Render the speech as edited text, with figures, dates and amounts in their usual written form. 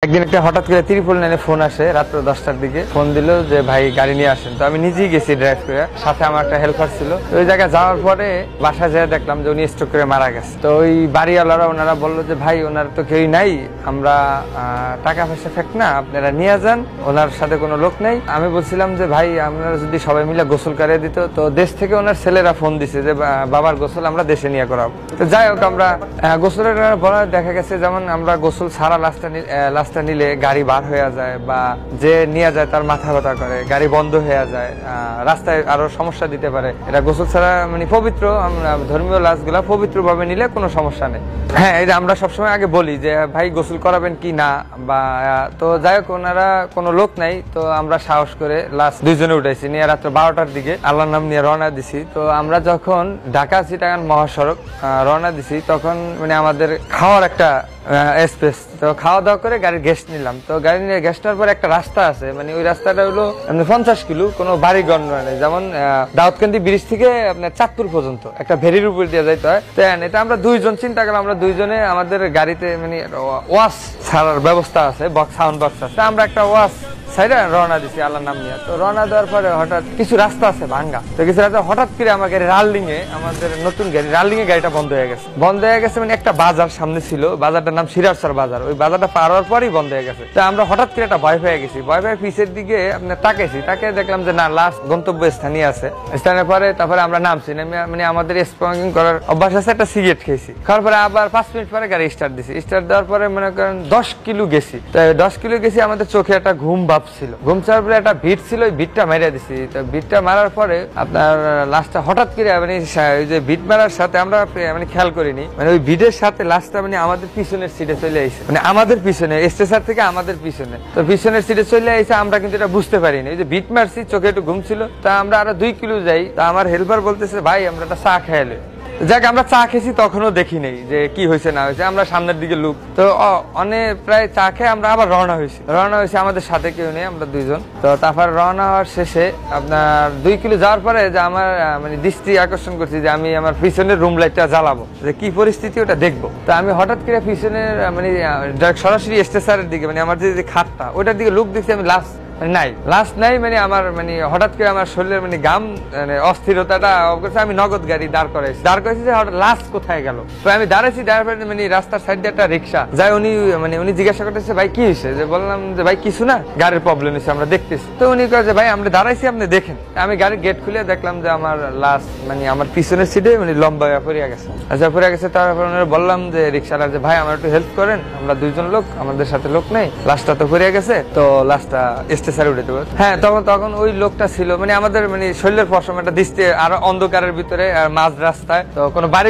একদিন একটা হঠাৎ করে 999 ফোন আসে রাত্র 10টার দিকে। ফোন দিল যে ভাই গাড়ি নিয়ে আসেন। তো আমি নিজেই গেছি ড্রাইভ করে, সাথে আমার একটা হেল্পার ছিল। ওই জায়গায় যাওয়ার পরে বাসায় যেয়ে দেখলাম যে উনি স্ট্রোক করে মারা গেছে। তো ওই বাড়িওয়ালারা ওনারা বললো যে ভাই ওনার তো কেউই নাই, আমরা টাকা পয়সা ফেক না, আপনারা নিয়ে যান, ওনার সাথে কোনো লোক নেই। আমি বলছিলাম যে ভাই আপনারা যদি সবাই মিলে গোসল করিয়ে দিত। তো দেশ থেকে ওনার ছেলেরা ফোন দিছে যে বাবার গোসল আমরা দেশে নিয়ে করাবো। তো যাই হোক আমরা গোসলের বলা দেখা গেছে যেমন আমরা গোসল ছাড়া লাশটা নিলে গাড়ি বার হয়ে যায়, বা যে নিয়ে যায় তার মাথা ব্যথা করে, গাড়ি বন্ধ হয়ে যায়, রাস্তায় আরো সমস্যা দিতে পারে। এটা গোসল ছাড়া মানে পবিত্র, আমরা ধর্মীয় লাশগুলা পবিত্র ভাবে নিলে কোনো সমস্যা নেই। হ্যাঁ, এটা আমরা সবসময় আগে বলি যে ভাই গোসল করাবেন কি না, বা তো যাই হোক ওনারা কোনো লোক নাই। তো আমরা সাহস করে লাশ দুইজনে উঠাইছি, নিয়ে রাত্র 12টার দিকে আল্লাহর নাম নিয়ে রওনা দিছি। তো আমরা যখন ঢাকা চিটাগাং মহাসড়ক রওনা দিছি তখন মানে আমাদের খাওয়ার একটা স্পেস, তো খাওয়া দাওয়া করে গাড়ির গ্যাস নিলাম। তো গাড়ি নিয়ে গ্যাস নেওয়ার পর একটা রাস্তা আছে, মানে ওই রাস্তাটা হলো 50 কিলো, কোনো বাড়ি গণ্য নেই। যেমন দাউদকান্দি ব্রিজ থেকে আপনার চাঁদপুর পর্যন্ত একটা ভেরির উপর দিয়ে যাইতে হয়। তো এটা আমরা দুইজন চিন্তা করলাম, আমরা দুইজনে আমাদের গাড়িতে মানে ওয়াশ ছাড়ার ব্যবস্থা আছে, সাউন্ড বক্স আছে। আমরা একটা ওয়াশ সাইডে রওনা দিছি আল্লাহর নাম নিয়ে। তো রওনা দেওয়ার পরে হঠাৎ কিছু রাস্তা আছে ভাঙ্গা, তো কিছু রাস্তা হঠাৎ করে আমার গাড়ি রাল্ডিং এ, আমাদের নতুন রাল্ডিং এ গাড়িটা বন্ধ হয়ে গেছে। মানে একটা বাজার সামনে ছিল, বাজারটার নাম সিরাজসার বাজার। ওই বাজারটা পার হওয়ার পরই বন্ধ হয়ে গেছে। তো আমরা হঠাৎ করে একটা ভয় পেয়ে গেছি, ভয় পেয়ে পিছের দিকে আপনার তাকাইছি, তাকে দেখলাম যে না লাস্ট গন্তব্য স্থানীয় আছে। স্থানের পরে তারপরে আমরা নামছি, মানে আমাদের স্মোকিং করার অভ্যাস আছে, একটা সিগারেট খেয়েছি। খাওয়ার পরে আবার 5 মিনিট পরে গাড়ি স্টার্ট দিছি। স্টার্ট দেওয়ার পরে মনে করেন 10 কিলো গেছি। তো 10 কিলো গেছি, আমাদের চোখে একটা ঘুম ভাব ছিল। ঘুম ছাড়ার পরে একটা ভিড় ছিল, ওই ভিড়টা মেরে দিছি। তো ভিড়টা মারার পরে আপনার লাস্টটা হঠাৎ করে মানে ওই যে ভিড় মারার সাথে আমরা মানে খেয়াল করিনি, মানে ওই ভিড়ের সাথে লাস্টটা মানে আমাদের পিছনের সিটে চলে আইছে, মানে আমাদের পিছনে স্টেশন থেকে আমাদের পিছনে। তো পিছনের সিটে চলে আইছে, আমরা কিন্তু এটা বুঝতে পারিনি। ওই যে ভিড় মারছি, চোখে একটু ঘুম ছিল। তা আমরা আরো 2 কিলো যাই। তা আমার হেল্পার বলতেছে ভাই আমরা একটা চা খেয়ালে। যাক আমরা চা খেয়েছি, তখনও দেখি নেই যে কি হয়েছে না হয়েছে, আমরা সামনের দিকে লুক। তো অনেক প্রায় চা খেয়ে আমরা আবার রওনা হয়েছি। আমাদের সাথে কেউ নেই, আমরা দুইজন। তো তারপর রওনা হওয়ার শেষে আপনার 2 কিলো যাওয়ার পরে যে আমার মানে দৃষ্টি আকর্ষণ করছি যে আমি আমার পিছনের রুম লাইটটা জ্বালাবো, যে কি পরিস্থিতি ওটা দেখবো। তো আমি হঠাৎ করে পিছনের মানে সরাসরি স্টেশনের দিকে, মানে আমার যে খাটটা ওটার দিকে লুক দেখছি, আমি লাস্ট নাই মানে আমার মানে হঠাৎ করে আমার শরীরের মানে গাম মানে অস্থিরতাটা আমি নগদ গাড়ি দাঁড় করাইছি যে হঠাৎ লাস্ট কোথায় গেল। তো আমি দাঁড়াইছি, মানে রাস্তার সাইডে একটা রিক্সা যাই, উনি জিজ্ঞাসা করতেছে ভাই কি হয়েছে, যে বললাম যে ভাই কিছু না, গাড়ির প্রবলেম হয়েছে আমরা দেখতেছি। তো উনি কয়েছে ভাই আমরা দাঁড়াইছি আপনি দেখেন। আমি গাড়ির গেট খুলে দেখলাম যে আমার লাস্ট মানে আমার পিছনের সিটে মানে লম্বা পড়ে গেছে। আচ্ছা পড়ে গেছে। তারপর বললাম যে রিক্সাওয়ালা যে ভাই আমার একটু হেল্প করেন, আমরা দুইজন লোক, আমাদের সাথে লোক নেই, লাস্টটা তো পড়ে গেছে, তো লাস্টটা উঠে। হ্যাঁ, তখন ওই লোকটা ছিল মানে আমাদের মানে শরীরের পশম একটা দৃষ্টি আর অন্ধকারের ভিতরে আর মাঝ রাস্তায়, তো কোনো বাড়ি